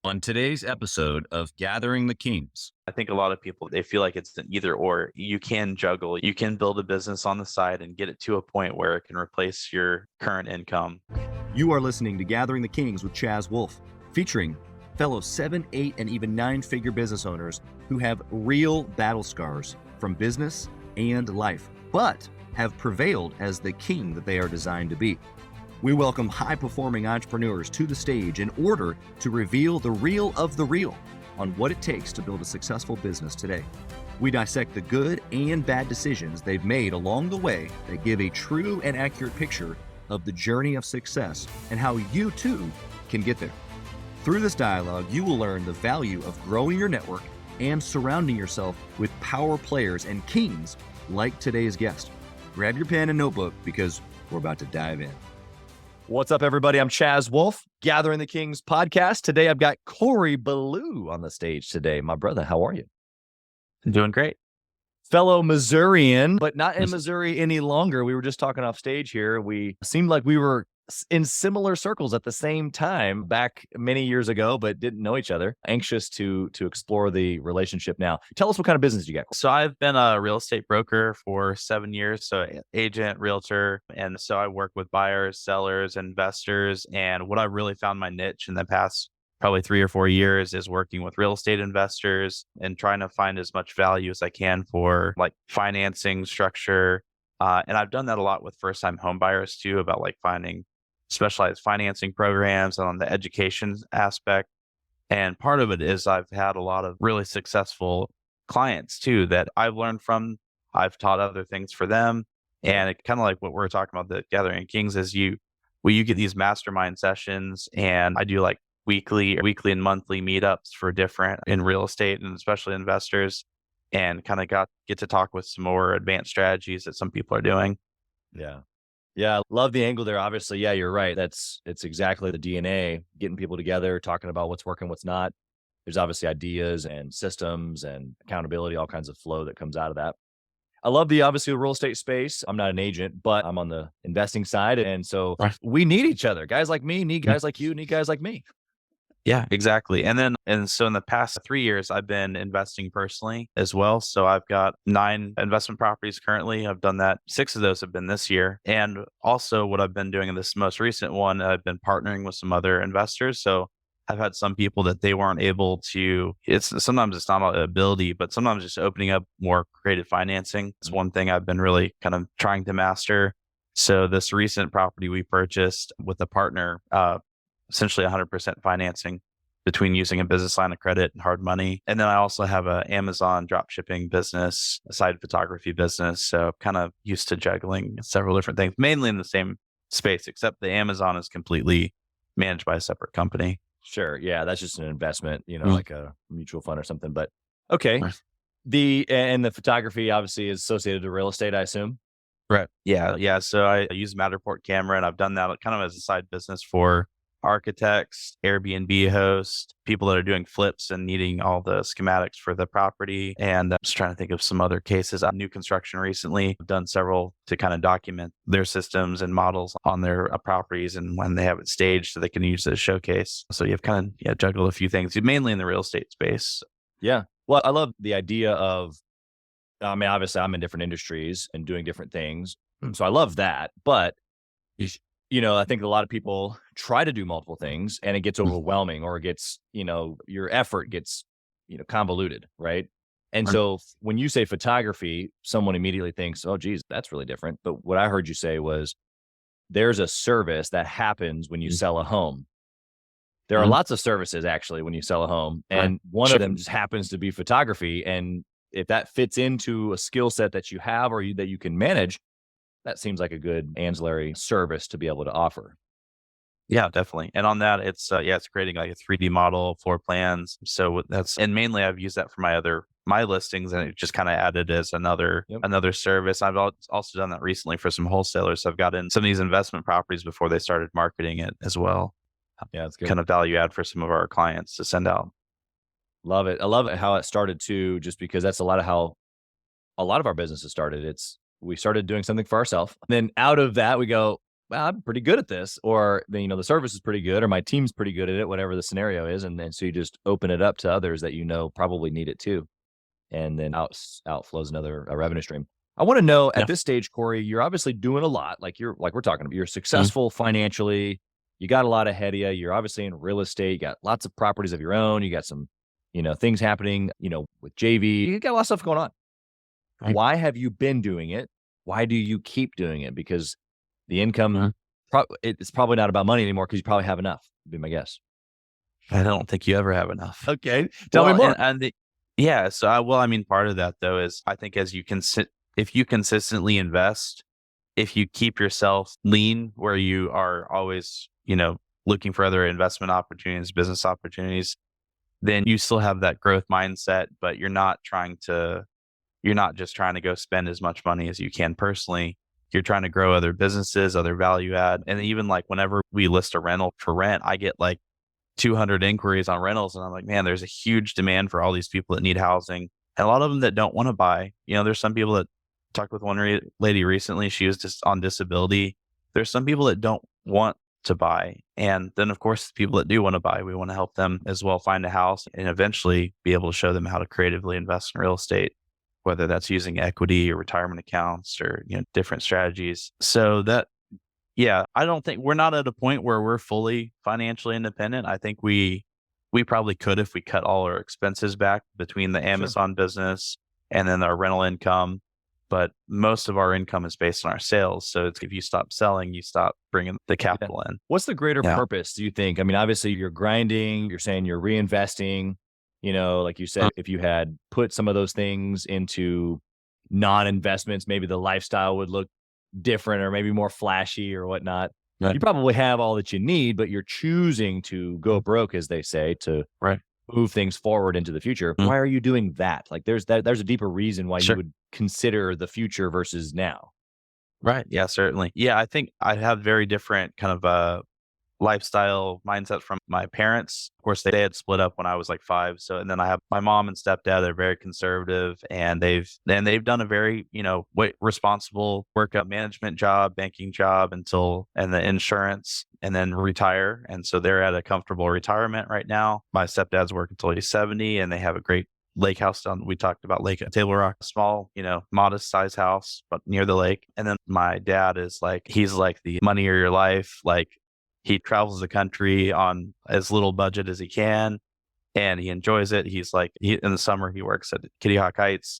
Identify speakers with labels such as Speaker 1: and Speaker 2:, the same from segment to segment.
Speaker 1: On today's episode of Gathering the Kings.
Speaker 2: I think a lot of people, they feel like it's an either or. You can juggle, you can build a business on the side and get it to a point where it can replace your current income.
Speaker 1: You are listening to Gathering the Kings with Chaz Wolfe, featuring fellow 7, 8, and even 9-figure business owners who have real battle scars from business and life, but have prevailed as the king that they are designed to be. We welcome high-performing entrepreneurs to the stage in order to reveal the real of the real on what it takes to build a successful business today. We dissect the good and bad decisions they've made along the way that give a true and accurate picture of the journey of success and how you too can get there. Through this dialogue, you will learn the value of growing your network and surrounding yourself with power players and kings like today's guest. Grab your pen and notebook because we're about to dive in.
Speaker 3: What's up, everybody? I'm Chaz Wolfe, Gathering the Kings podcast. Today, I've got Corey Ballew on the stage today. My brother, how are you?
Speaker 2: I'm doing great.
Speaker 3: Fellow Missourian, but not in Missouri any longer. We were just talking off stage here. We seemed like we were in similar circles at the same time back many years ago, but didn't know each other. Anxious to explore the relationship now. Tell us what kind of business you got.
Speaker 2: So I've been a real estate broker for 7 years. So agent, realtor. And so I work with buyers, sellers, investors. And what I really found my niche in the past probably 3 or 4 years is working with real estate investors and trying to find as much value as I can for like financing structure. And I've done that a lot with first-time home buyers too, about like finding specialized financing programs and on the education aspect. And part of it is I've had a lot of really successful clients too that I've learned from. I've taught other things for them. And it kind of like what we're talking about, the Gathering Kings, is you get these mastermind sessions, and I do like weekly and monthly meetups for different in real estate and especially investors, and kind of get to talk with some more advanced strategies that some people are doing.
Speaker 3: Yeah. Yeah, I love the angle there. Obviously, yeah, you're right. It's exactly the DNA, getting people together, talking about what's working, what's not. There's obviously ideas and systems and accountability, all kinds of flow that comes out of that. I love the real estate space. I'm not an agent, but I'm on the investing side. And so we need each other. Guys like me need guys like you, need guys like me.
Speaker 2: Yeah, exactly. And so in the past 3 years, I've been investing personally as well. So I've got 9 investment properties currently. I've done that. 6 of those have been this year. And also what I've been doing in this most recent one, I've been partnering with some other investors. So I've had some people that they weren't able to, sometimes it's not an ability, but sometimes just opening up more creative financing. It's one thing I've been really kind of trying to master. So this recent property we purchased with a partner, essentially 100% financing between using a business line of credit and hard money. And then I also have an Amazon drop shipping business, a side photography business. So kind of used to juggling several different things, mainly in the same space, except the Amazon is completely managed by a separate company.
Speaker 3: Sure. Yeah. That's just an investment, like a mutual fund or something. But okay. And the photography obviously is associated to real estate, I assume.
Speaker 2: Right. Yeah. Yeah. So I use Matterport camera, and I've done that kind of as a side business for architects, Airbnb hosts, people that are doing flips and needing all the schematics for the property. And I'm just trying to think of some other cases. New construction recently, I've done several to kind of document their systems and models on their properties, and when they have it staged so they can use it as a showcase. So you've kind of juggled a few things, mainly in the real estate space.
Speaker 3: Yeah. Well, I love the idea of, obviously I'm in different industries and doing different things. So I love that. But I think a lot of people try to do multiple things and it gets overwhelming, or it gets, your effort gets, convoluted. Right. And so when you say photography, someone immediately thinks, oh, geez, that's really different. But what I heard you say was there's a service that happens when you sell a home. There are lots of services actually when you sell a home. And one of them just happens to be photography. And if that fits into a skill set that you have or that you can manage, that seems like a good ancillary service to be able to offer.
Speaker 2: Yeah, definitely. And on that, it's creating like a 3D model, floor plans. So and mainly I've used that for my listings, and it just kind of added as another service. I've also done that recently for some wholesalers. So I've got in some of these investment properties before they started marketing it as well.
Speaker 3: Yeah, it's good.
Speaker 2: Kind of value add for some of our clients to send out.
Speaker 3: Love it. I love it how it started too, just because that's a lot of how a lot of our businesses started. We started doing something for ourselves. Then out of that, we go, well, I'm pretty good at this, or the service is pretty good, or my team's pretty good at it, whatever the scenario is. And then so you just open it up to others that probably need it too. And then outflows another a revenue stream. I want to know
Speaker 2: Yeah.
Speaker 3: at this stage, Corey, you're obviously doing a lot. Like we're talking about, you're
Speaker 2: Mhm.
Speaker 3: successful financially. You got a lot ahead of you. You're obviously in real estate. You got lots of properties of your own. You got some, things happening, with JV. You got a lot of stuff going on.
Speaker 2: Right.
Speaker 3: Why have you been doing it? Why do you keep doing it? Because the income,
Speaker 2: Mhm.
Speaker 3: it's probably not about money anymore because you probably have enough, would be my guess.
Speaker 2: I don't think you ever have enough.
Speaker 3: Okay. Tell me
Speaker 2: Well,
Speaker 3: more.
Speaker 2: yeah. So, I mean, part of that though is I think as you if you consistently invest, if you keep yourself lean, where you are always, looking for other investment opportunities, business opportunities, then you still have that growth mindset, but you're not just trying to go spend as much money as you can personally. You're trying to grow other businesses, other value add. And even like whenever we list a rental for rent, I get like 200 inquiries on rentals. And I'm like, man, there's a huge demand for all these people that need housing. And a lot of them that don't want to buy. There's some people that talked with one lady recently. She was just on disability. There's some people that don't want to buy. And then, of course, the people that do want to buy, we want to help them as well find a house and eventually be able to show them how to creatively invest in real estate, whether that's using equity or retirement accounts or, different strategies. So yeah, I don't think we're not at a point where we're fully financially independent. I think we probably could if we cut all our expenses back between the
Speaker 3: Sure.
Speaker 2: Amazon business and then our rental income. But most of our income is based on our sales. So if you stop selling, you stop bringing the capital in.
Speaker 3: What's the greater
Speaker 2: Yeah.
Speaker 3: purpose, do you think? I mean, obviously you're grinding, you're saying you're reinvesting, like you said, if you had put some of those things into non-investments, maybe the lifestyle would look different or maybe more flashy or whatnot.
Speaker 2: Right.
Speaker 3: You probably have all that you need, but you're choosing to go broke, as they say, to
Speaker 2: Right.
Speaker 3: move things forward into the future.
Speaker 2: Mm.
Speaker 3: Why are you doing that? Like there's a deeper reason why you
Speaker 2: Sure.
Speaker 3: would consider the future versus now.
Speaker 2: Right. Yeah, certainly. Yeah, I think I have very different kind of lifestyle mindset from my parents. Of course, they had split up when I was like 5. So, and then I have my mom and stepdad. They're very conservative, and they've done a very responsible workout management job, banking job and the insurance, and then retire. And so they're at a comfortable retirement right now. My stepdad's working until he's 70, and they have a great lake house down. We talked about Lake Table Rock, small, modest size house, but near the lake. And then my dad he's like the money of your life, like. He travels the country on as little budget as he can, and he enjoys it. In the summer, he works at Kitty Hawk Heights.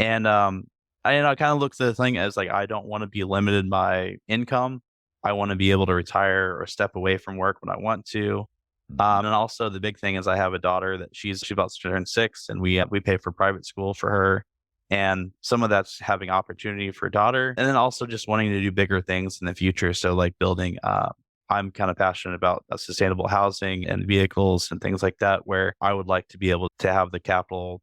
Speaker 2: And I kind of look at the thing as like, I don't want to be limited by income. I want to be able to retire or step away from work when I want to. And also the big thing is I have a daughter that she's about to turn 6, and we pay for private school for her. And some of that's having opportunity for a daughter, and then also just wanting to do bigger things in the future. So like building, I'm kind of passionate about sustainable housing and vehicles and things like that, where I would like to be able to have the capital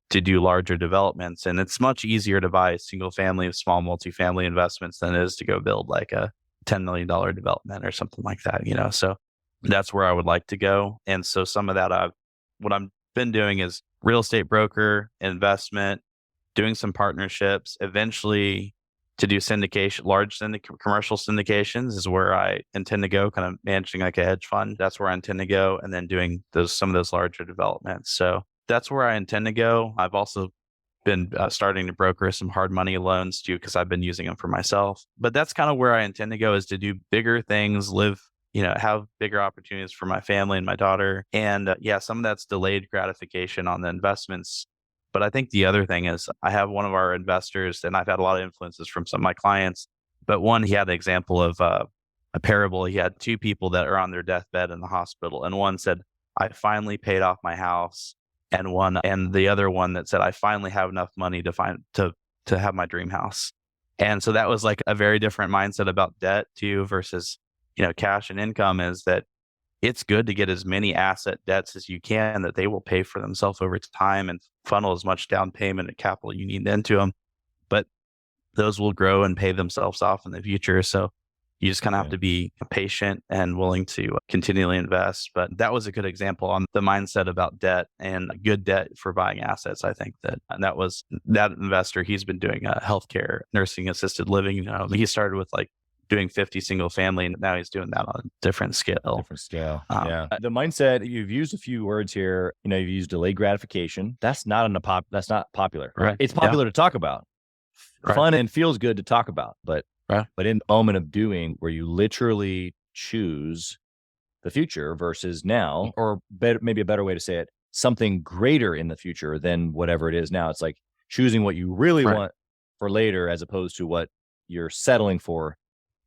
Speaker 2: to do larger developments. And it's much easier to buy single family, small multifamily investments than it is to go build like a $10 million development or something like that, So that's where I would like to go. And so some of that what I've been doing is real estate broker, investment, doing some partnerships, eventually to do syndication, commercial syndications is where I intend to go, kind of managing like a hedge fund. That's where I intend to go. And then doing some of those larger developments. So that's where I intend to go. I've also been starting to broker some hard money loans too, because I've been using them for myself. But that's kind of where I intend to go, is to do bigger things, have bigger opportunities for my family and my daughter. And some of that's delayed gratification on the investments. But I think the other thing is I have one of our investors, and I've had a lot of influences from some of my clients. But one, he had an example of a parable. He had 2 people that are on their deathbed in the hospital. And one said, I finally paid off my house. And the other one that said, I finally have enough money to have my dream house. And so that was like a very different mindset about debt too, versus, cash and income, is that it's good to get as many asset debts as you can that they will pay for themselves over time and funnel as much down payment and capital you need into them. But those will grow and pay themselves off in the future. So you just kind of have to be patient and willing to continually invest. But that was a good example on the mindset about debt and good debt for buying assets. I think that was that investor. He's been doing healthcare, nursing assisted living. He started with like doing 50 single family. And now he's doing that on a different scale.
Speaker 3: Different scale. Yeah. The mindset, you've used a few words here. You've used delayed gratification. That's not that's not popular.
Speaker 2: Right.
Speaker 3: It's popular to talk about.
Speaker 2: Right.
Speaker 3: Fun and feels good to talk about. But in the moment of doing, where you literally choose the future versus now, or maybe a better way to say it, something greater in the future than whatever it is now. It's like choosing what you really want for later, as opposed to what you're settling for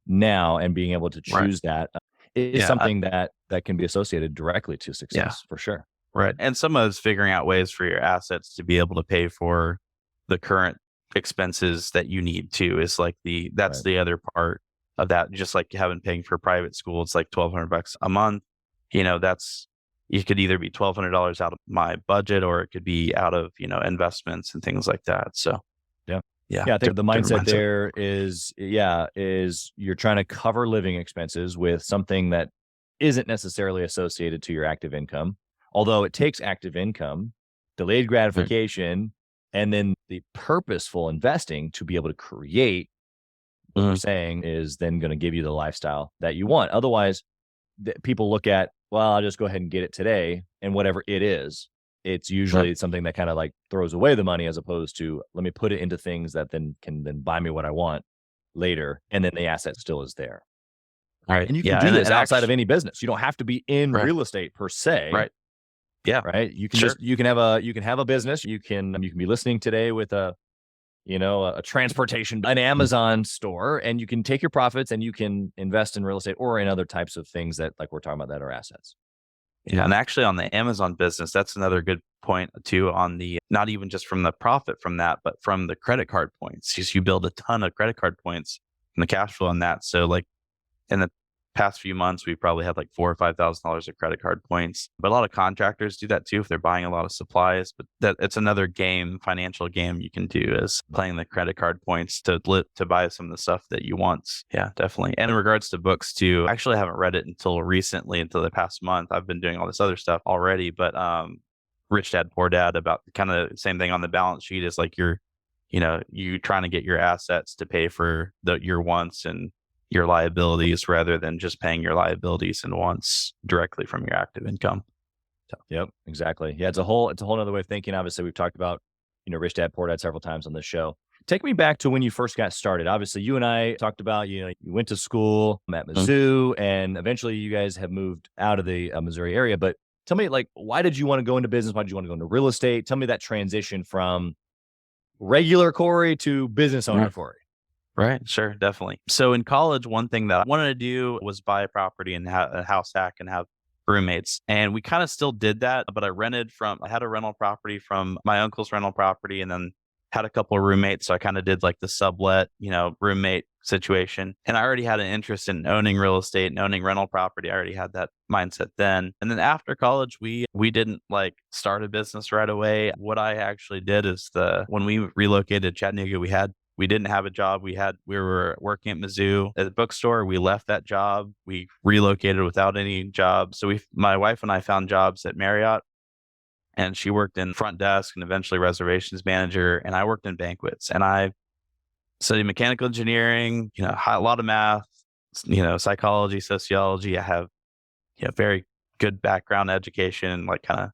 Speaker 3: now, and being able to choose that is something that can be associated directly to success for sure.
Speaker 2: Right. And some of it's figuring out ways for your assets to be able to pay for the current expenses that you need to, is like that's the other part of that. Just like paying for private school, it's like $1,200 a month. You could either be $1,200 out of my budget, or it could be out of, investments and things like that. So
Speaker 3: I think the mindset there is you're trying to cover living expenses with something that isn't necessarily associated to your active income, although it takes active income, delayed gratification, and then the purposeful investing to be able to create what you're saying is then going to give you the lifestyle that you want. Otherwise, people look at, well, I'll just go ahead and get it today, and whatever it is, it's usually something that kind of like throws away the money, as opposed to, let me put it into things that then can buy me what I want later, and then the asset still is there.
Speaker 2: All right.
Speaker 3: And you can do this outside of any business. You don't have to be in real estate per se.
Speaker 2: Right. Yeah.
Speaker 3: Right. You can you can have a business. You can be listening today with a transportation, an Amazon store, and you can take your profits and you can invest in real estate or in other types of things that, like we're talking about, that are assets.
Speaker 2: Yeah. And actually on the Amazon business, that's another good point too, on the, not even just from the profit from that, but from the credit card points, because you build a ton of credit card points and the cash flow on that. So like in the past few months, we probably had like $4,000 or $5,000 of credit card points. But a lot of contractors do that too if they're buying a lot of supplies. But it's another financial game you can do, is playing the credit card points to buy some of the stuff that you want. Yeah, definitely. And in regards to books too, I actually haven't read it until recently, until the past month. I've been doing all this other stuff already, but Rich Dad Poor Dad, about kind of the same thing on the balance sheet, is like you trying to get your assets to pay for your wants and your liabilities, rather than just paying your liabilities and wants directly from your active income. So.
Speaker 3: Yep, exactly. Yeah, it's a whole other way of thinking. Obviously, we've talked about, Rich Dad Poor Dad several times on this show. Take me back to when you first got started. Obviously, you and I talked about, you went to school at Mizzou, and eventually you guys have moved out of the Missouri area. But tell me, like, why did you want to go into business? Why did you want to go into real estate? Tell me that transition from regular Corey to business owner Corey.
Speaker 2: Right. Sure. Definitely. So in college, one thing that I wanted to do was buy a property and have a house hack and have roommates. And we kind of still did that, but I had a rental property from my uncle's rental property, and then had a couple of roommates. So I kind of did like the sublet, roommate situation. And I already had an interest in owning real estate and owning rental property. I already had that mindset then. And then after college, we didn't like start a business right away. What I actually did is when we relocated to Chattanooga, we didn't have a job. We were working at Mizzou at the bookstore. We left that job. We relocated without any job. So my wife and I found jobs at Marriott, and she worked in front desk and eventually reservations manager. And I worked in banquets, and I studied mechanical engineering, a lot of math, psychology, sociology. I have, very good background education, like kind of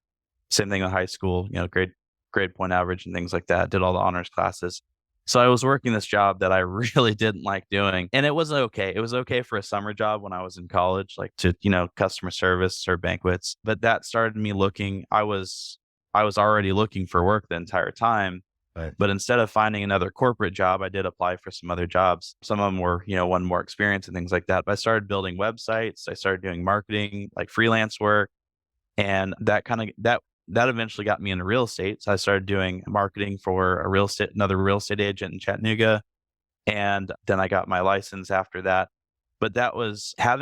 Speaker 2: same thing in high school, grade point average and things like that. Did all the honors classes. So I was working this job that I really didn't like doing, and it was okay. It was okay for a summer job when I was in college, like to, customer service or banquets. But that started me looking. I was already looking for work the entire time.
Speaker 3: Right.
Speaker 2: But instead of finding another corporate job, I did apply for some other jobs. Some of them were, one more experience and things like that. But I started building websites. I started doing marketing, like freelance work, and that eventually got me into real estate. So I started doing marketing for another real estate agent in Chattanooga. And then I got my license after that. But that was I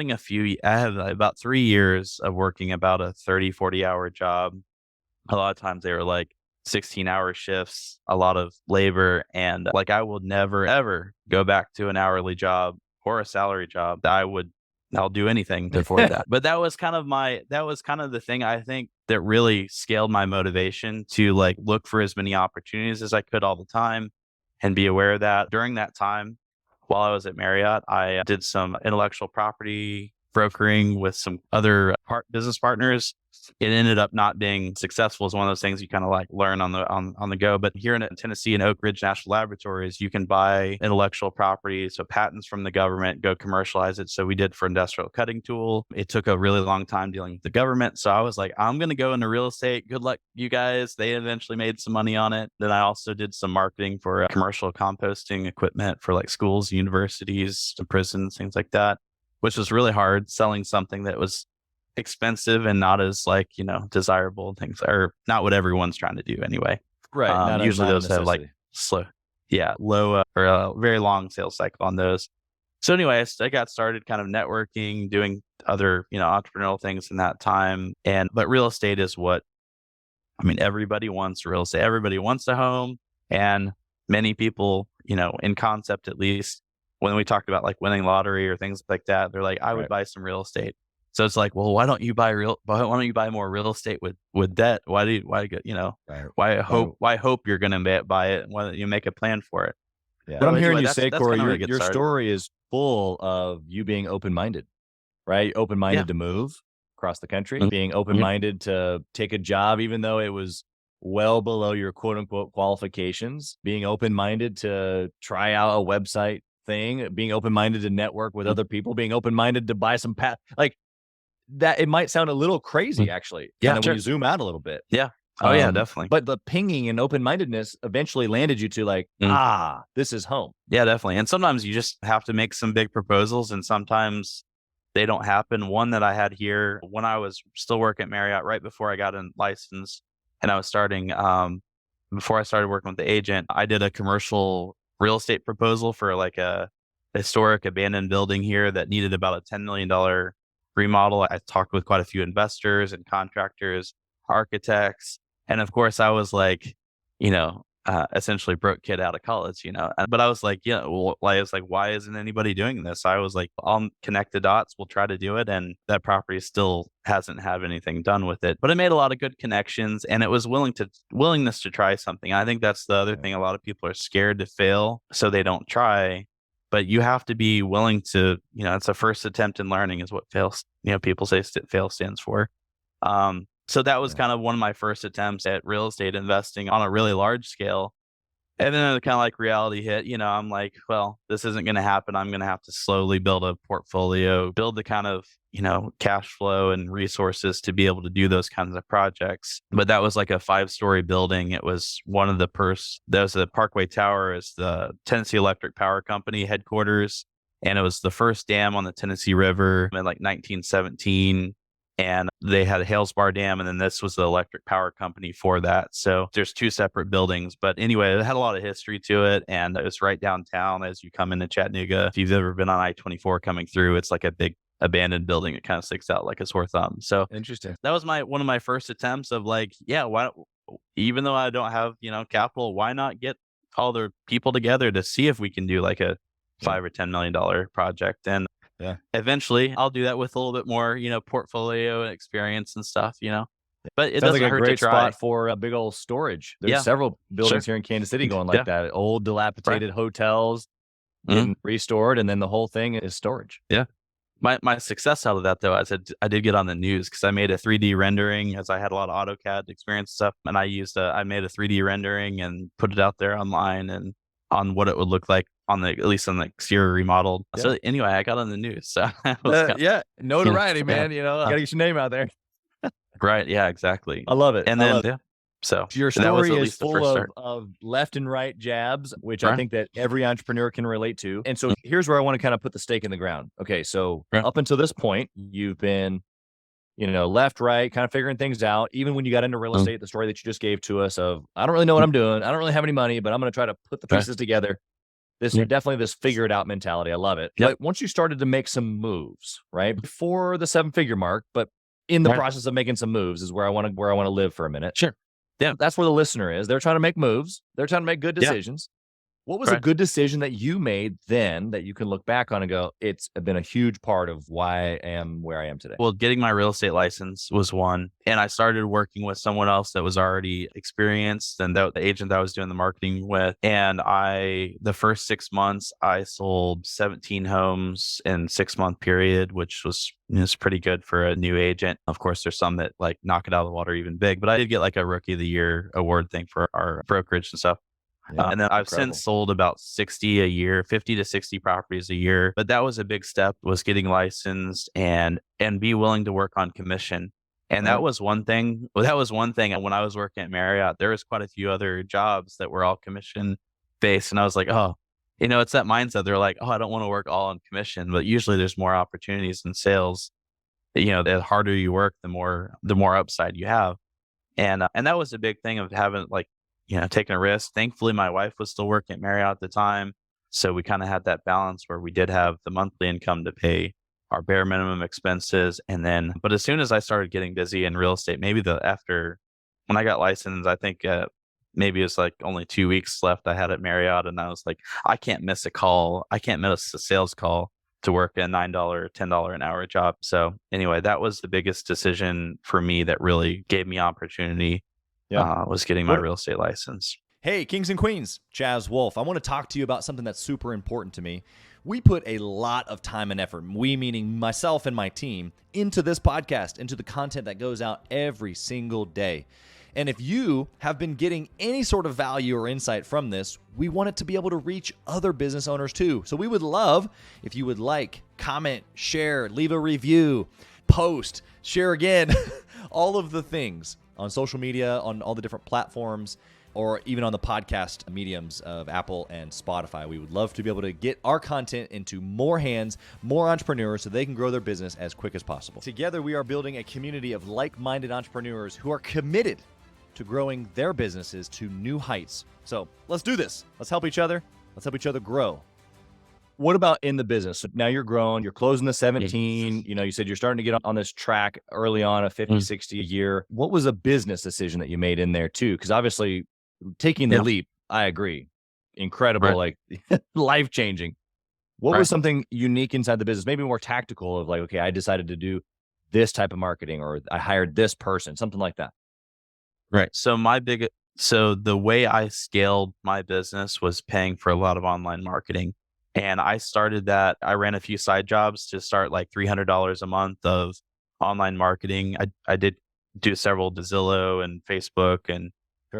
Speaker 2: have about 3 years of working about a 30, 40-hour job. A lot of times they were like 16-hour shifts, a lot of labor. And like, I will never, ever go back to an hourly job or a salary job. I'll do anything to afford that. But that was kind of the thing, I think, that really scaled my motivation to like look for as many opportunities as I could all the time, and be aware that during that time, while I was at Marriott, I did some intellectual property brokering with some other business partners. It ended up not being successful. It's one of those things you kind of like learn on the go. But here in Tennessee, in Oak Ridge National Laboratories, you can buy intellectual property, so patents from the government, go commercialize it. So we did for industrial cutting tool. It took a really long time dealing with the government. So I was like, I'm going to go into real estate. Good luck, you guys. They eventually made some money on it. Then I also did some marketing for commercial composting equipment for like schools, universities, prisons, things like that, which was really hard, selling something that was expensive and not as like, desirable things, or not what everyone's trying to do anyway.
Speaker 3: Right.
Speaker 2: Usually
Speaker 3: not a
Speaker 2: those have like
Speaker 3: necessity.
Speaker 2: low or a very long sales cycle on those. So anyway, I got started kind of networking, doing other, entrepreneurial things in that time. But real estate is everybody wants real estate. Everybody wants a home. And many people, in concept, at least when we talked about like winning lottery or things like that, they're like, I would buy some real estate. So it's like, well, why don't you buy more real estate with debt? Why hope you're going to buy it? Why don't you make a plan for it?
Speaker 3: Yeah. What I'm hearing you say, Corey, your story is full of you being open-minded, right? Open-minded to move across the country, being open-minded to take a job, even though it was well below your quote unquote qualifications, being open-minded to try out a website thing, being open-minded to network with other people, being open-minded to buy some that. It might sound a little crazy, actually. When you zoom out a little bit.
Speaker 2: Yeah. Oh yeah, definitely.
Speaker 3: But the pinging and open-mindedness eventually landed you to like, this is home.
Speaker 2: Yeah, definitely. And sometimes you just have to make some big proposals, and sometimes they don't happen. One that I had here when I was still working at Marriott, right before I got a license, and I was starting, before I started working with the agent, I did a commercial real estate proposal for like a historic abandoned building here that needed about a $10 million remodel. I talked with quite a few investors and contractors, architects. And of course I was like, essentially broke kid out of college, but I was like, why isn't anybody doing this? I was like, I'll connect the dots. We'll try to do it. And that property still hasn't had anything done with it, but it made a lot of good connections, and it was willingness to try something. I think that's the other thing. A lot of people are scared to fail, so they don't try. But you have to be willing to, it's a first attempt in learning is what people say fail stands for. So that was kind of one of my first attempts at real estate investing on a really large scale. And then it kind of like reality hit, I'm like, well, this isn't going to happen. I'm going to have to slowly build a portfolio, build the kind of, cash flow and resources to be able to do those kinds of projects. But that was like a 5-story building. It was one of the Parkway Tower is the Tennessee Electric Power Company headquarters. And it was the first dam on the Tennessee River in like 1917. And they had a Halesbar Dam, and then this was the electric power company for that. So there's 2 separate buildings. But anyway, it had a lot of history to it, and it was right downtown as you come into Chattanooga. If you've ever been on I-24 coming through, it's like a big abandoned building. It kind of sticks out like a sore thumb. So
Speaker 3: interesting.
Speaker 2: That was one of my first attempts of like, even though I don't have, capital, why not get all the people together to see if we can do like a $5 or $10 million project? And eventually I'll do that with a little bit more, portfolio and experience and stuff, but it doesn't
Speaker 3: like
Speaker 2: hurt
Speaker 3: a great
Speaker 2: to try.
Speaker 3: spot for a big old storage. There's several buildings here in Kansas City going like that. Old dilapidated hotels getting restored, and then the whole thing is storage.
Speaker 2: Yeah. My success out of that though, I did get on the news because I made a 3D rendering, as I had a lot of AutoCAD experience stuff, and I made a 3D rendering and put it out there online and on what it would look like at least on the exterior remodeled. Yeah. So anyway, I got on the news. So
Speaker 3: notoriety, man. Gotta get your name out there.
Speaker 2: Right. Yeah, exactly.
Speaker 3: I love it.
Speaker 2: And then so
Speaker 3: your story is full of left and right jabs, which I think that every entrepreneur can relate to. And so here's where I want to kind of put the stake in the ground. Okay, so up until this point, you've been, left, right, kind of figuring things out. Even when you got into real estate, the story that you just gave to us of, I don't really know what I'm doing. I don't really have any money, but I'm going to try to put the pieces together. This is definitely this figure it out mentality. I love it. But once you started to make some moves, right, before the 7-figure mark, but in the process of making some moves is where I want to live for a minute.
Speaker 2: Sure. Yeah.
Speaker 3: That's where the listener is. They're trying to make moves. They're trying to make good decisions. What was a
Speaker 2: Right.
Speaker 3: good decision that you made then that you can look back on and go, it's been a huge part of why I am where I am today?
Speaker 2: Well, getting my real estate license was one. And I started working with someone else that was already experienced and the agent that I was doing the marketing with. And the first 6 months, I sold 17 homes in 6 month period, which was pretty good for a new agent. Of course, there's some that like knock it out of the water even big, but I did get like a rookie of the year award thing for our brokerage and stuff.
Speaker 3: Yeah,
Speaker 2: And then I've
Speaker 3: incredible.
Speaker 2: since sold about 60 a year, 50 to 60 properties a year. But that was a big step, was getting licensed and be willing to work on commission. And
Speaker 3: Right.
Speaker 2: that was one thing. Well, that was one thing. When I was working at Marriott, there was quite a few other jobs that were all commission based. And I was like, oh, it's that mindset. They're like, oh, I don't want to work all on commission. But usually there's more opportunities in sales. The harder you work, the more upside you have. And that was a big thing of having like, taking a risk. Thankfully, my wife was still working at Marriott at the time. So we kind of had that balance where we did have the monthly income to pay our bare minimum expenses. But as soon as I started getting busy in real estate, after when I got licensed, I think maybe it was like only 2 weeks left I had at Marriott. And I was like, I can't miss a call. I can't miss a sales call to work a $9, $10 an hour job. So anyway, that was the biggest decision for me that really gave me opportunity. Was getting my real estate license.
Speaker 1: Hey, kings and queens, Chaz, Wolfe. I want to talk to you about something that's super important to me. We put a lot of time and effort, we meaning myself and my team, into this podcast, into the content that goes out every single day. And if you have been getting any sort of value or insight from this, we want it to be able to reach other business owners too. So we would love if you would like, comment, share, leave a review, post, share again, all of the things on social media, on all the different platforms, or even on the podcast mediums of Apple and Spotify. We would love to be able to get our content into more hands, more entrepreneurs, so they can grow their business as quick as possible. Together, we are building a community of like-minded entrepreneurs who are committed to growing their businesses to new heights. So let's do this. Let's help each other. Let's help each other grow.
Speaker 3: What about in the business? So now you're growing, you're closing the 17, you said you're starting to get on this track early on of 50, 60 a year. What was a business decision that you made in there too? Because obviously taking the leap, I agree. Incredible, like life-changing. What was something unique inside the business? Maybe more tactical of like, okay, I decided to do this type of marketing or I hired this person, something like that.
Speaker 2: Right. So the way I scaled my business was paying for a lot of online marketing. And I started that. I ran a few side jobs to start like $300 a month of online marketing. I did do several Zillow and Facebook and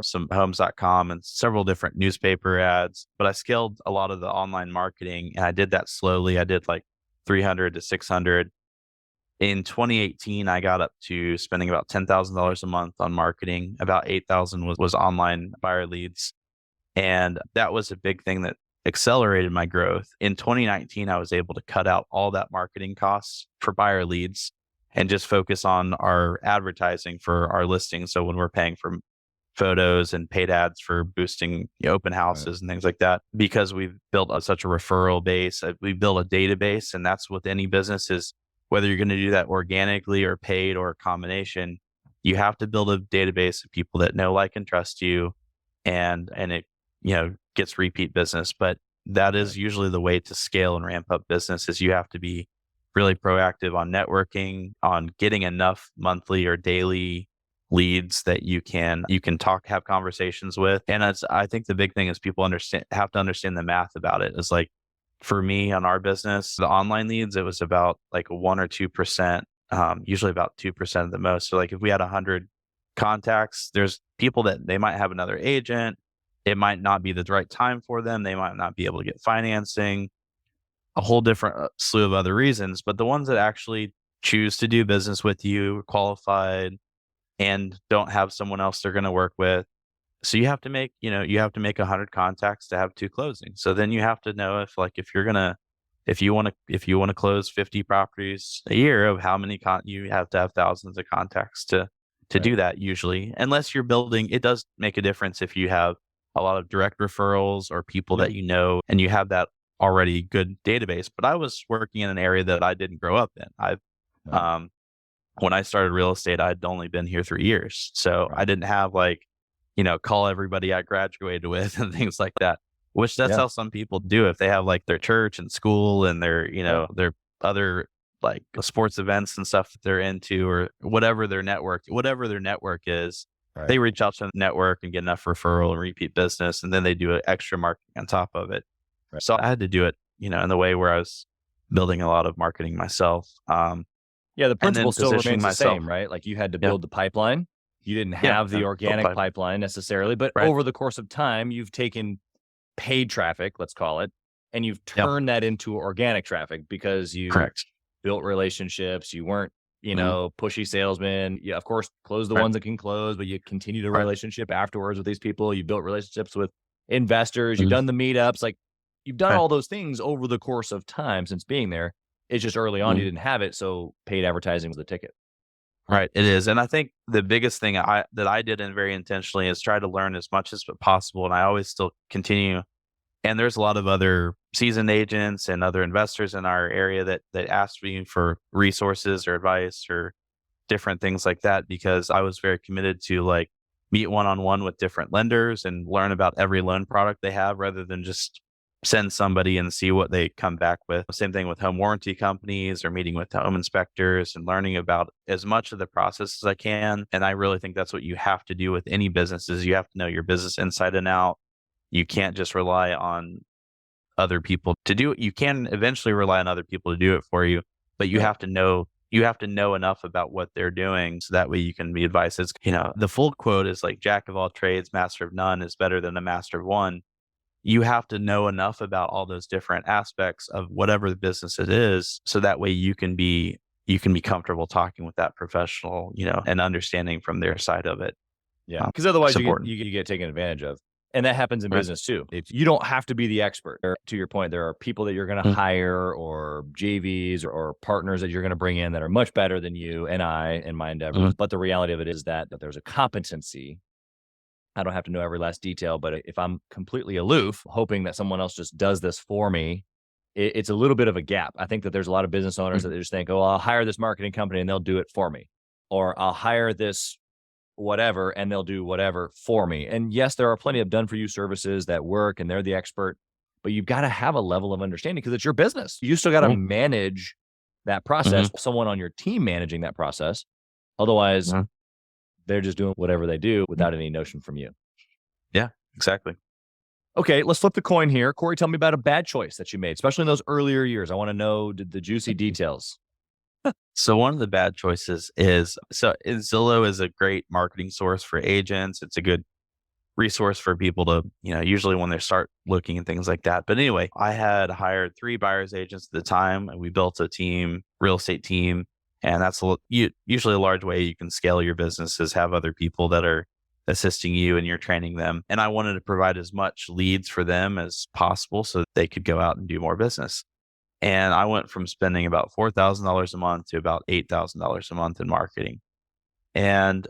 Speaker 2: some homes.com and several different newspaper ads, but I scaled a lot of the online marketing and I did that slowly. I did like 300 to 600. In 2018, I got up to spending about $10,000 a month on marketing. About 8,000 was online buyer leads. And that was a big thing that accelerated my growth. In 2019, I was able to cut out all that marketing costs for buyer leads and just focus on our advertising for our listings. So when we're paying for photos and paid ads for boosting open houses and things like that, because we've built such a referral base, we built a database, and that's with any business is whether you're going to do that organically or paid or a combination, you have to build a database of people that know, like, and trust you, and it gets repeat business. But that is usually the way to scale and ramp up business is you have to be really proactive on networking, on getting enough monthly or daily leads that you can have conversations with. And I think the big thing is people have to understand the math about it. It's like, for me on our business, the online leads, it was about like 1 or 2%, usually about 2% of the most. So like if we had 100 contacts, there's people that they might have another agent. It might not be the right time for them. They might not be able to get financing, a whole different slew of other reasons. But the ones that actually choose to do business with you, qualified, and don't have someone else they're going to work with. So you have to make 100 contacts to have 2 closings. So then you have to know if you want to close 50 properties a year, of how many you have to have thousands of contacts to do that usually. Unless you're building, it does make a difference if you have a lot of direct referrals or people that and you have that already good database. But I was working in an area that I didn't grow up in. When I started real estate, I'd only been here 3 years. So I didn't have call everybody I graduated with and things like that. which that's
Speaker 3: Yeah.
Speaker 2: how some people do if they have like their church and school and their, their other like sports events and stuff that they're into or whatever their network is.
Speaker 3: Right.
Speaker 2: They reach out to the network and get enough referral and repeat business, and then they do extra marketing on top of it.
Speaker 3: Right.
Speaker 2: So I had to do it, in the way where I was building a lot of marketing myself.
Speaker 3: Yeah, the principle still
Speaker 2: positioning
Speaker 3: remains the
Speaker 2: myself.
Speaker 3: same, right? Like you had to
Speaker 2: Yeah.
Speaker 3: build the pipeline. You didn't
Speaker 2: Yeah,
Speaker 3: have the
Speaker 2: built
Speaker 3: organic pipeline necessarily, but
Speaker 2: Right.
Speaker 3: over the course of time, you've taken paid traffic, let's call it, and you've turned that into organic traffic because you
Speaker 2: Correct.
Speaker 3: built relationships. You weren't, pushy salesman. You, of course, close the
Speaker 2: Right.
Speaker 3: ones that can close, but you continued a
Speaker 2: Right.
Speaker 3: relationship afterwards with these people. You built relationships with investors.
Speaker 2: Mhm.
Speaker 3: You've done the meetups. Like you've done
Speaker 2: Right.
Speaker 3: all those things over the course of time since being there. It's just early on, you didn't have it. So paid advertising was the ticket.
Speaker 2: Right, it is, and I think the biggest thing that I did and very intentionally is try to learn as much as possible, and I always still continue. And there's a lot of other seasoned agents and other investors in our area that asked me for resources or advice or different things like that because I was very committed to like meet one-on-one with different lenders and learn about every loan product they have rather than just send somebody and see what they come back with. Same thing with home warranty companies or meeting with home inspectors and learning about as much of the process as I can. And I really think that's what you have to do with any business is you have to know your business inside and out. You can't just rely on other people to do it. You can eventually rely on other people to do it for you, but you have to know enough about what they're doing so that way you can be advised. It's, the full quote is like jack of all trades, master of none is better than a master of one. You have to know enough about all those different aspects of whatever the business it is so that way you can be comfortable talking with that professional, and understanding from their side of it.
Speaker 3: Yeah, because otherwise
Speaker 2: it's
Speaker 3: you get taken advantage of. And that happens in
Speaker 2: Right.
Speaker 3: business too. You don't have to be the expert. To your point, there are people that you're going to hire or JVs or partners that you're going to bring in that are much better than you and I in my endeavors. But the reality of it is that there's a competency. I don't have to know every last detail, but if I'm completely aloof, hoping that someone else just does this for me, it's a little bit of a gap. I think that there's a lot of business owners that they just think, oh, I'll hire this marketing company and they'll do it for me. Or I'll hire this whatever and they'll do whatever for me. And yes, there are plenty of done for you services that work and they're the expert, but you've got to have a level of understanding because it's your business. You still got to manage that process, someone on your team managing that process. Otherwise, they're just doing whatever they do without any notion from you.
Speaker 2: Yeah, exactly.
Speaker 3: Okay, let's flip the coin here. Corey, tell me about a bad choice that you made, especially in those earlier years. I want to know the juicy details.
Speaker 2: So one of the bad choices is Zillow is a great marketing source for agents. It's a good resource for people to, usually when they start looking and things like that. But anyway, I had hired 3 buyer's agents at the time and we built a team, real estate team. And that's usually a large way you can scale your business is have other people that are assisting you and you're training them. And I wanted to provide as much leads for them as possible so that they could go out and do more business. And I went from spending about $4,000 a month to about $8,000 a month in marketing. And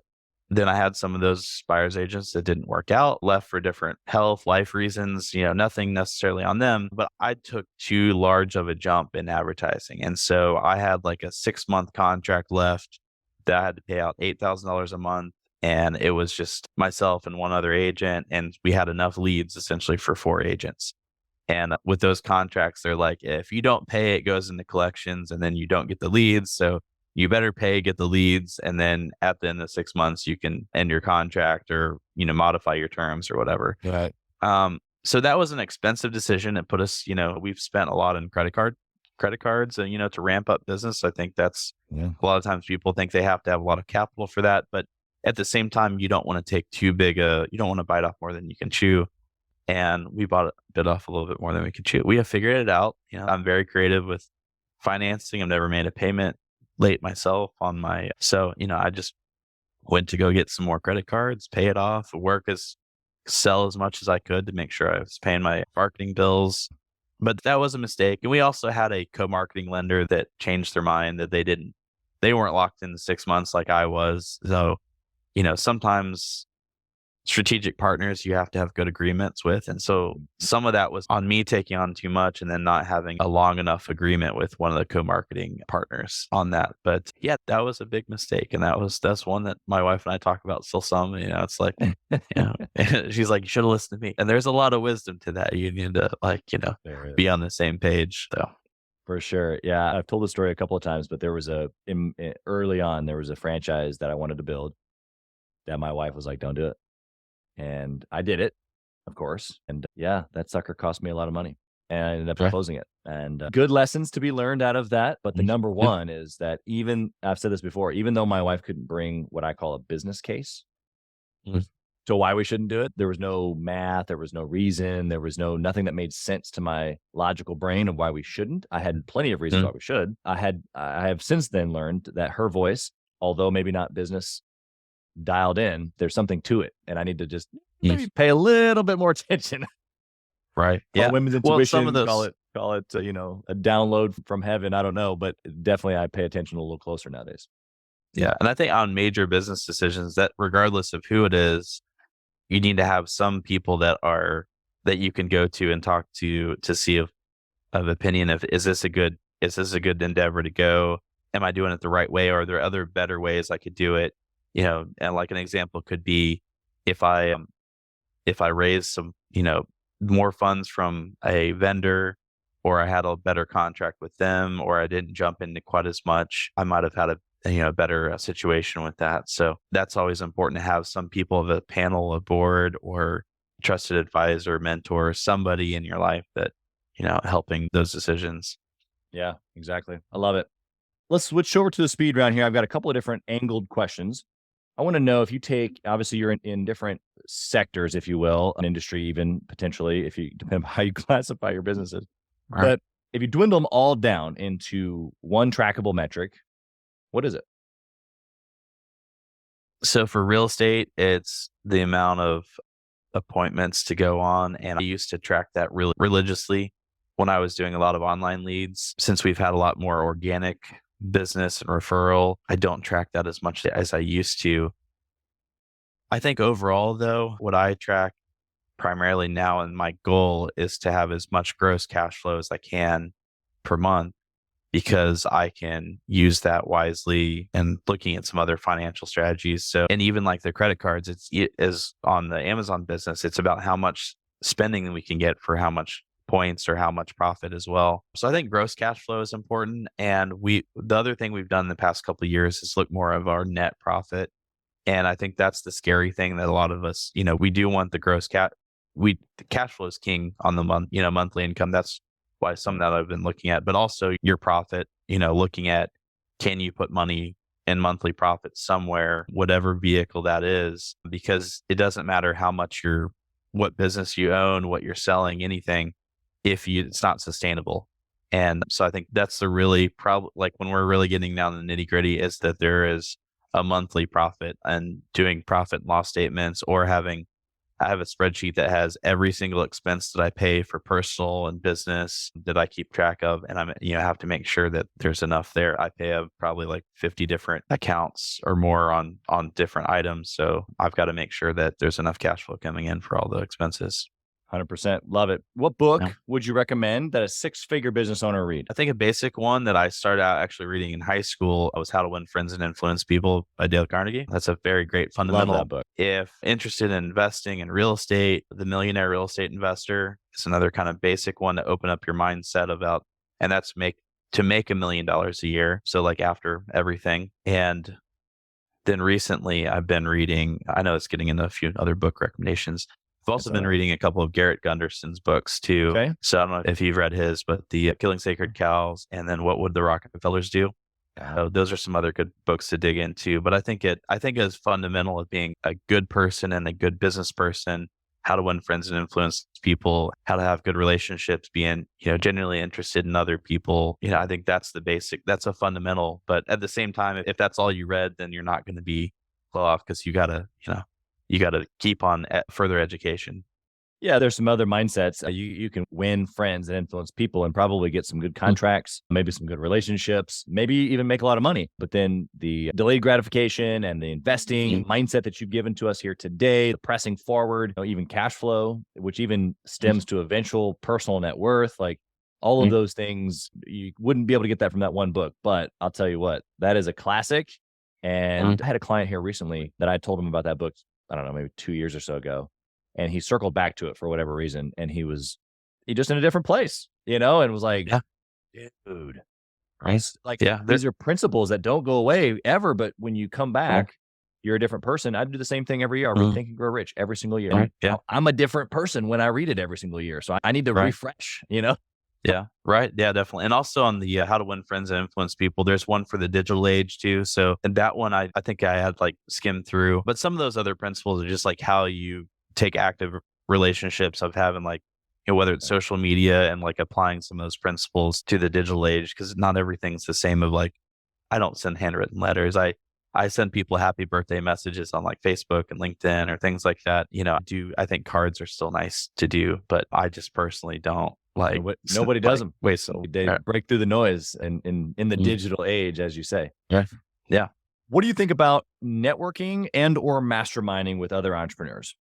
Speaker 2: then I had some of those buyer's agents that didn't work out, left for different health, life reasons, nothing necessarily on them, but I took too large of a jump in advertising. And so I had like a 6-month contract left that I had to pay out $8,000 a month. And it was just myself and one other agent. And we had enough leads essentially for 4 agents. And with those contracts, they're like, if you don't pay, it goes into collections and then you don't get the leads. So you better pay, get the leads. And then at the end of 6 months, you can end your contract or, modify your terms or whatever.
Speaker 3: Right.
Speaker 2: So that was an expensive decision. It put us, we've spent a lot in credit cards and, to ramp up business. I think that's a lot of times people think they have to have a lot of capital for that. But at the same time, you don't want to take you don't want to bite off more than you can chew. And we bit off a little bit more than we could chew. We have figured it out. I'm very creative with financing. I've never made a payment late myself on my, so, I just went to go get some more credit cards, pay it off, sell as much as I could to make sure I was paying my marketing bills. But that was a mistake. And we also had a co-marketing lender that changed their mind that they weren't locked in the 6 months like I was. So, sometimes strategic partners you have to have good agreements with. And so some of that was on me taking on too much and then not having a long enough agreement with one of the co-marketing partners on that. But yeah, that was a big mistake. And that's one that my wife and I talk about still some, it's like, she's like, you should have listened to me. And there's a lot of wisdom to that. You need to be on the same page. So.
Speaker 3: For sure. Yeah. I've told the story a couple of times, but there was early on, there was a franchise that I wanted to build that my wife was like, don't do it. And I did it, of course. And yeah, that sucker cost me a lot of money and I ended up closing it. And good lessons to be learned out of that. But the number one is that I've said this before, even though my wife couldn't bring what I call a business case to why we shouldn't do it, there was no math, there was no reason, there was nothing that made sense to my logical brain of why we shouldn't. I had plenty of reasons why we should. I have since then learned that her voice, although maybe not business dialed in, there's something to it. And I need to just maybe pay a little bit more attention.
Speaker 2: Right. Yeah.
Speaker 3: Women's intuition, some of those, call it a download from heaven. I don't know, but definitely I pay attention a little closer nowadays.
Speaker 2: Yeah. And I think on major business decisions that regardless of who it is, you need to have some people that you can go to and talk to see of opinion of, is this a good endeavor to go? Am I doing it the right way? Or are there other better ways I could do it? And like an example could be if I raise some, more funds from a vendor, or I had a better contract with them, or I didn't jump into quite as much, I might have had a better situation with that. So that's always important to have some people of a panel, a board, or trusted advisor, mentor, somebody in your life that, helping those decisions.
Speaker 3: Yeah, exactly. I love it. Let's switch over to the speed round here. I've got a couple of different angled questions. I want to know if you obviously you're in different sectors, if you will, an industry, even potentially, if you depend on how you classify your businesses. Right. But if you dwindle them all down into one trackable metric, what is it?
Speaker 2: So for real estate, it's the amount of appointments to go on. And I used to track that really religiously when I was doing a lot of online leads. Since we've had a lot more organic business and referral, I don't track that as much as I used to. I think overall, though, what I track primarily now, and my goal is to have as much gross cash flow as I can per month, because I can use that wisely and looking at some other financial strategies. So, and even like the credit cards, it is on the Amazon business. It's about how much spending we can get for how much points or how much profit as well. So I think gross cash flow is important. And the other thing we've done in the past couple of years is look more of our net profit. And I think that's the scary thing that a lot of us, we do want the gross the cash flow is king on the monthly income. That's why some of that I've been looking at, but also your profit, looking at, can you put money in monthly profit somewhere, whatever vehicle that is, because it doesn't matter how much what business you own, what you're selling, anything, it's not sustainable. And so I think that's the really like when we're really getting down to the nitty gritty, is that there is a monthly profit, and doing profit and loss statements, or I have a spreadsheet that has every single expense that I pay for personal and business that I keep track of. And I'm, have to make sure that there's enough there. I pay probably like 50 different accounts or more on different items. So I've got to make sure that there's enough cash flow coming in for all the expenses.
Speaker 3: 100%. Love it. What book would you recommend that a six-figure business owner read?
Speaker 2: I think a basic one that I started out actually reading in high school was How to Win Friends and Influence People by Dale Carnegie. That's a very great fundamental.
Speaker 3: Love that book.
Speaker 2: If interested in investing in real estate, The Millionaire Real Estate Investor is another kind of basic one to open up your mindset about, and that's to make $1 million a year. So like after everything. And then recently I've been reading, I know it's getting into a few other book recommendations. I've also been reading a couple of Garrett Gunderson's books too. Okay. So I don't know if you've read his, but the Killing Sacred Cows, and then What Would the Rockefellers Do? So those are some other good books to dig into. But I think it is fundamental of being a good person and a good business person, how to win friends and influence people, how to have good relationships, being, genuinely interested in other people. I think that's the basic, that's a fundamental. But at the same time, if that's all you read, then you're not going to be well off, because you got to keep on further education.
Speaker 3: Yeah, there's some other mindsets. You can win friends and influence people and probably get some good contracts, maybe some good relationships, maybe even make a lot of money. But then the delayed gratification and the investing mindset that you've given to us here today, the pressing forward, even cash flow, which even stems to eventual personal net worth, like all of those things, you wouldn't be able to get that from that one book. But I'll tell you what, that is a classic. And I had a client here recently that I told him about that book, I don't know, maybe 2 years or so ago. And he circled back to it for whatever reason. And he just in a different place, and was like, dude,
Speaker 2: Right.
Speaker 3: like
Speaker 2: Yeah.
Speaker 3: these are principles that don't go away ever. But when you come back, you're a different person. I do the same thing every year. I read Think and Grow Rich every single year.
Speaker 2: Yeah.
Speaker 3: I'm a different person when I read it every single year. So I need to refresh,
Speaker 2: Yeah. Right. Yeah, definitely. And also on the how to win friends and influence people, there's one for the digital age too. So, and that one, I think I had like skimmed through, but some of those other principles are just like how you take active relationships of having like, whether it's social media and like applying some of those principles to the digital age, because not everything's the same of like, I don't send handwritten letters. I send people happy birthday messages on like Facebook and LinkedIn or things like that. I think cards are still nice to do, but I just personally don't like.
Speaker 3: Nobody does them.
Speaker 2: Wait, so
Speaker 3: They break through the noise and in the digital age, as you say.
Speaker 2: Yeah.
Speaker 3: What do you think about networking and or masterminding with other entrepreneurs?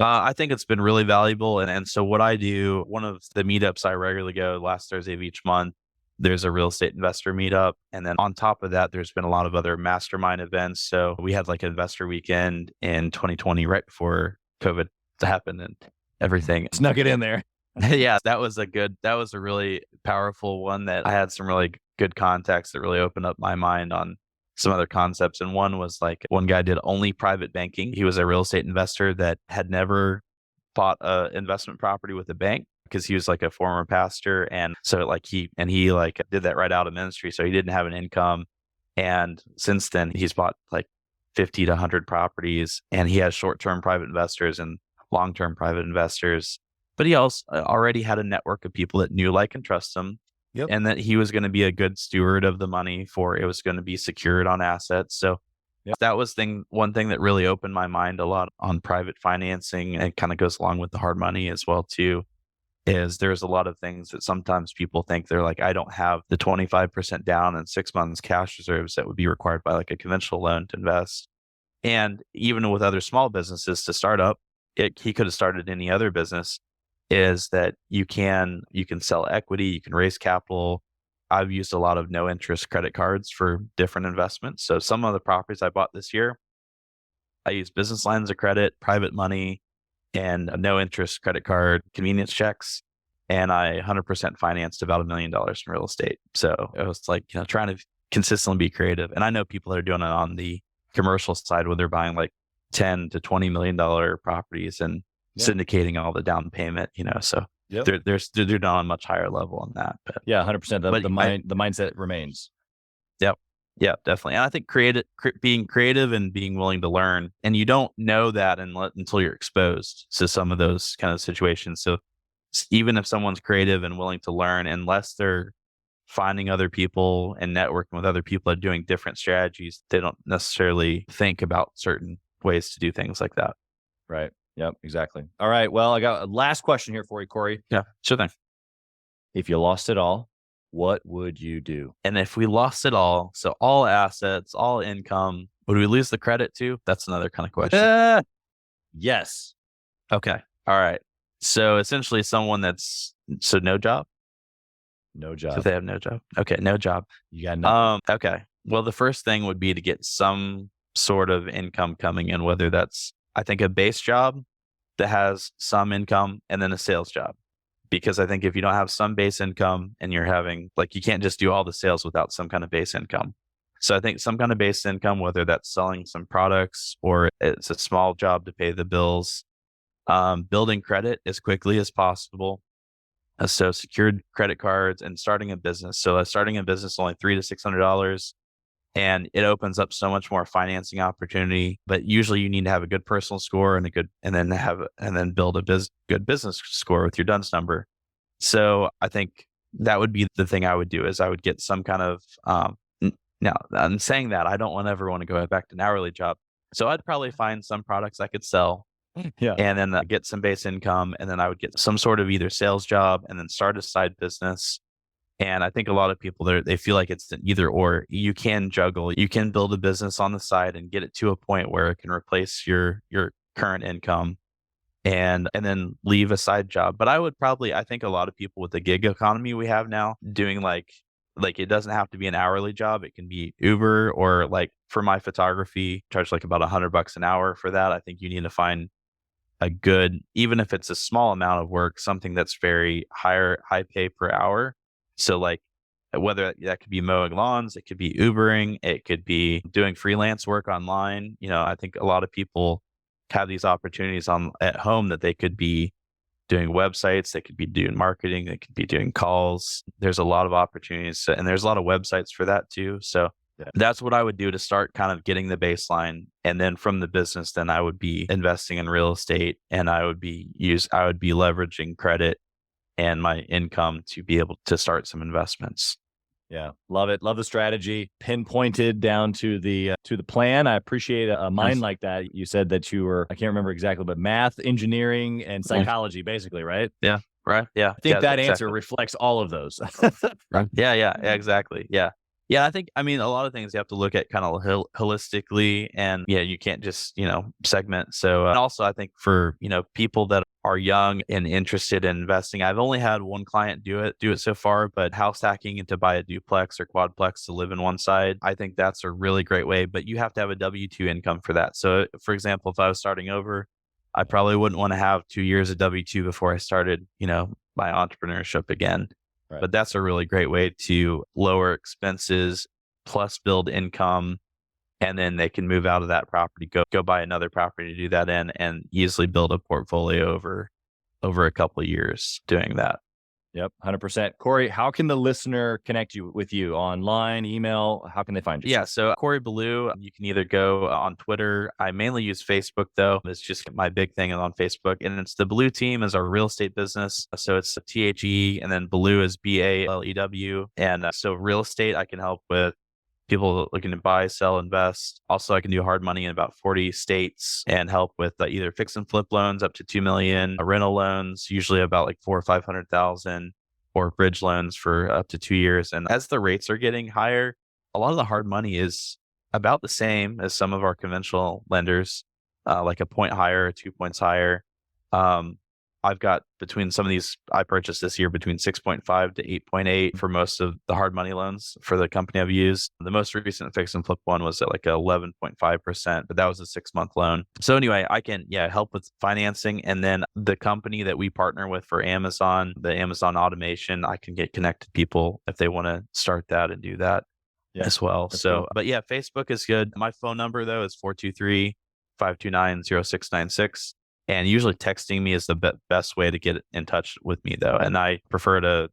Speaker 2: I think it's been really valuable. And so what I do, one of the meetups I regularly go last Thursday of each month, there's a real estate investor meetup. And then on top of that, there's been a lot of other mastermind events. So we had like an investor weekend in 2020, right before COVID happened and everything.
Speaker 3: Snuck it in there.
Speaker 2: Yeah, that was a really powerful one that I had some really good context that really opened up my mind on some other concepts. And one was like, one guy did only private banking. He was a real estate investor that had never bought a investment property with a bank because he was like a former pastor. And so like he like did that right out of ministry. So he didn't have an income. And since then he's bought like 50 to 100 properties, and he has short-term private investors and long-term private investors. But he also already had a network of people that knew, like, and trust him.
Speaker 3: Yep.
Speaker 2: And that he was going to be a good steward of the money, for it was going to be secured on assets. So that was one thing that really opened my mind a lot on private financing, and kind of goes along with the hard money as well too, is there's a lot of things that sometimes people think they're like, I don't have the 25% down and 6 months cash reserves that would be required by like a conventional loan to invest. And even with other small businesses to start up, he could have started any other business, is that you can sell equity, you can raise capital. I've used a lot of no interest credit cards for different investments. So some of the properties I bought this year, I used business lines of credit, private money, and a no interest credit card, convenience checks. And I 100% financed about $1 million in real estate. So it was like, trying to consistently be creative. And I know people that are doing it on the commercial side where they're buying like $10 to $20 million properties and syndicating all the down payment, so they're doing on a much higher level on that. But
Speaker 3: 100%. The mindset remains.
Speaker 2: Yeah, definitely. And I think being creative and being willing to learn, and you don't know that until you're exposed to some of those kind of situations. So even if someone's creative and willing to learn, unless they're finding other people and networking with other people that are doing different strategies, they don't necessarily think about certain ways to do things like that.
Speaker 3: Right. Yep, exactly. All right. Well, I got a last question here for you, Corey.
Speaker 2: Yeah, sure thing.
Speaker 3: If you lost it all, what would you do?
Speaker 2: And if we lost it all, so all assets, all income, would we lose the credit too? That's another kind of question.
Speaker 3: Yes.
Speaker 2: Okay. All right. So essentially someone no job?
Speaker 3: No job.
Speaker 2: If they have no job. Okay, no job.
Speaker 3: You got nothing.
Speaker 2: Okay. Well, the first thing would be to get some sort of income coming in, whether that's, I think, a base job that has some income, and then a sales job. Because I think if you don't have some base income and you're having, like, you can't just do all the sales without some kind of base income. So I think some kind of base income, whether that's selling some products or it's a small job to pay the bills, building credit as quickly as possible. So secured credit cards and starting a business. So starting a business only $300 to $600. And it opens up so much more financing opportunity. But usually you need to have a good personal score and then build a good business score with your DUNS number. So I think that would be the thing I would do, is I would get some kind of, now I'm saying that I don't ever want to go back to an hourly job. So I'd probably find some products I could sell
Speaker 3: Yeah.
Speaker 2: and then get some base income. And then I would get some sort of either sales job and then start a side business. And I think a lot of people they feel like it's an either or. You can juggle. You can build a business on the side and get it to a point where it can replace your current income and then leave a side job. But I think a lot of people with the gig economy we have now doing like it doesn't have to be an hourly job. It can be Uber, or like for my photography, charge like about $100 an hour for that. I think you need to find a good, even if it's a small amount of work, something that's very high pay per hour. So like whether that could be mowing lawns, it could be Ubering, it could be doing freelance work online. I think a lot of people have these opportunities at home that they could be doing websites, they could be doing marketing, they could be doing calls. There's a lot of opportunities, and there's a lot of websites for that too. So that's what I would do to start kind of getting the baseline. And then from the business, then I would be investing in real estate, and I would be leveraging credit and my income to be able to start some investments.
Speaker 3: Yeah. Love it. Love the strategy, pinpointed down to the plan. I appreciate a mind like that. You said that you were, I can't remember exactly, but math, engineering, and psychology, basically, right?
Speaker 2: Yeah. Right. Yeah.
Speaker 3: I think that answer reflects all of those.
Speaker 2: Right. Yeah. Exactly. Yeah. Yeah, I mean, a lot of things you have to look at kind of holistically, and you can't just, segment. So, and also I think for, people that are young and interested in investing, I've only had one client do it so far, but house hacking and to buy a duplex or quadplex to live in one side, I think that's a really great way, but you have to have a W-2 income for that. So for example, if I was starting over, I probably wouldn't want to have 2 years of W-2 before I started, my entrepreneurship again. Right. But that's a really great way to lower expenses plus build income. And then they can move out of that property, go buy another property to do that in, and easily build a portfolio over a couple of years doing that.
Speaker 3: Yep, 100%. Corey, how can the listener connect with you? Online, email? How can they find you?
Speaker 2: Yeah, so Corey Ballew, you can either go on Twitter. I mainly use Facebook, though. It's just my big thing is on Facebook. And it's the Ballew team is our real estate business. So it's THE, and then Ballew is BALEW. And so real estate, I can help with people looking to buy, sell, invest. Also, I can do hard money in about 40 states and help with either fix and flip loans up to $2 million, rental loans, usually about like $400,000 or $500,000, or bridge loans for up to 2 years. And as the rates are getting higher, a lot of the hard money is about the same as some of our conventional lenders, like a point higher, or 2 points higher. I've got between some of these I purchased this year between 6.5 to 8.8 for most of the hard money loans for the company I've used. The most recent fix and flip one was at like 11.5%, but that was a 6-month loan. So anyway, I can help with financing. And then the company that we partner with for Amazon, the Amazon automation, I can get connected people if they want to start that and do that as well. So, cool. But yeah, Facebook is good. My phone number though is 423-529-0696. And usually texting me is the best way to get in touch with me, though. And I prefer to,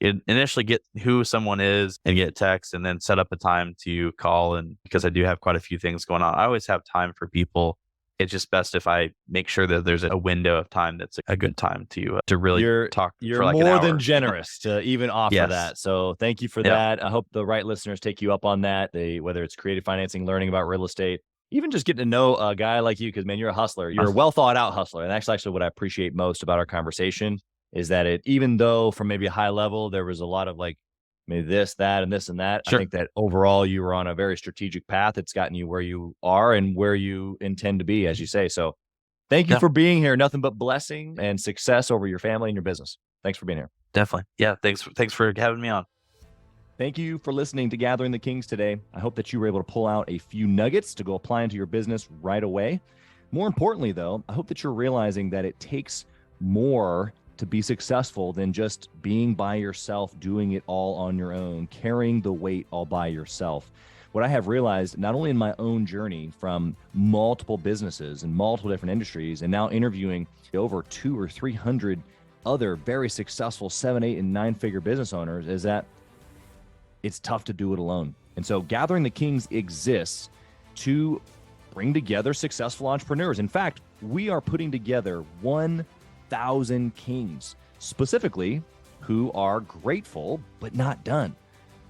Speaker 2: initially get who someone is and get text, and then set up a time to call. And because I do have quite a few things going on, I always have time for people. It's just best if I make sure that there's a window of time that's a good time to really talk.
Speaker 3: You're
Speaker 2: for like
Speaker 3: more
Speaker 2: an hour.
Speaker 3: Than generous to even offer that. So thank you for that. I hope the right listeners take you up on that. Whether it's creative financing, learning about real estate, even just getting to know a guy like you, because man, you're a hustler. You're a well thought out hustler. And that's actually what I appreciate most about our conversation is that even though from maybe a high level, there was a lot of like maybe this, that, and this and that. Sure. I think that overall you were on a very strategic path. It's gotten you where you are and where you intend to be, as you say. So thank you for being here. Nothing but blessing and success over your family and your business. Thanks for being here.
Speaker 2: Definitely. Yeah. Thanks for having me on.
Speaker 3: Thank you for listening to Gathering the Kings today. I hope that you were able to pull out a few nuggets to go apply into your business right away. More importantly, though, I hope that you're realizing that it takes more to be successful than just being by yourself, doing it all on your own, carrying the weight all by yourself. What I have realized, not only in my own journey from multiple businesses and multiple different industries, and now interviewing over 200 or 300 other very successful 7, 8, and 9-figure business owners, is that it's tough to do it alone. And so Gathering the Kings exists to bring together successful entrepreneurs. In fact, we are putting together 1,000 kings, specifically who are grateful but not done.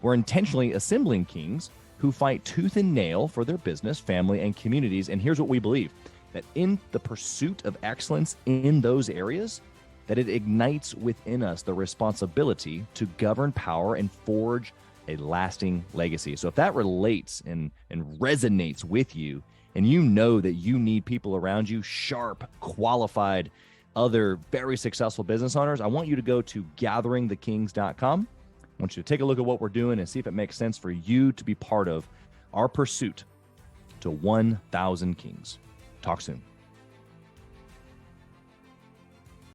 Speaker 3: We're intentionally assembling kings who fight tooth and nail for their business, family, and communities. And here's what we believe. that in the pursuit of excellence in those areas, that it ignites within us the responsibility to govern power and forge a lasting legacy. So if that relates and resonates with you, and you know that you need people around you, sharp, qualified, other very successful business owners, I want you to go to gatheringthekings.com. I want you to take a look at what we're doing and see if it makes sense for you to be part of our pursuit to 1,000 kings. Talk soon.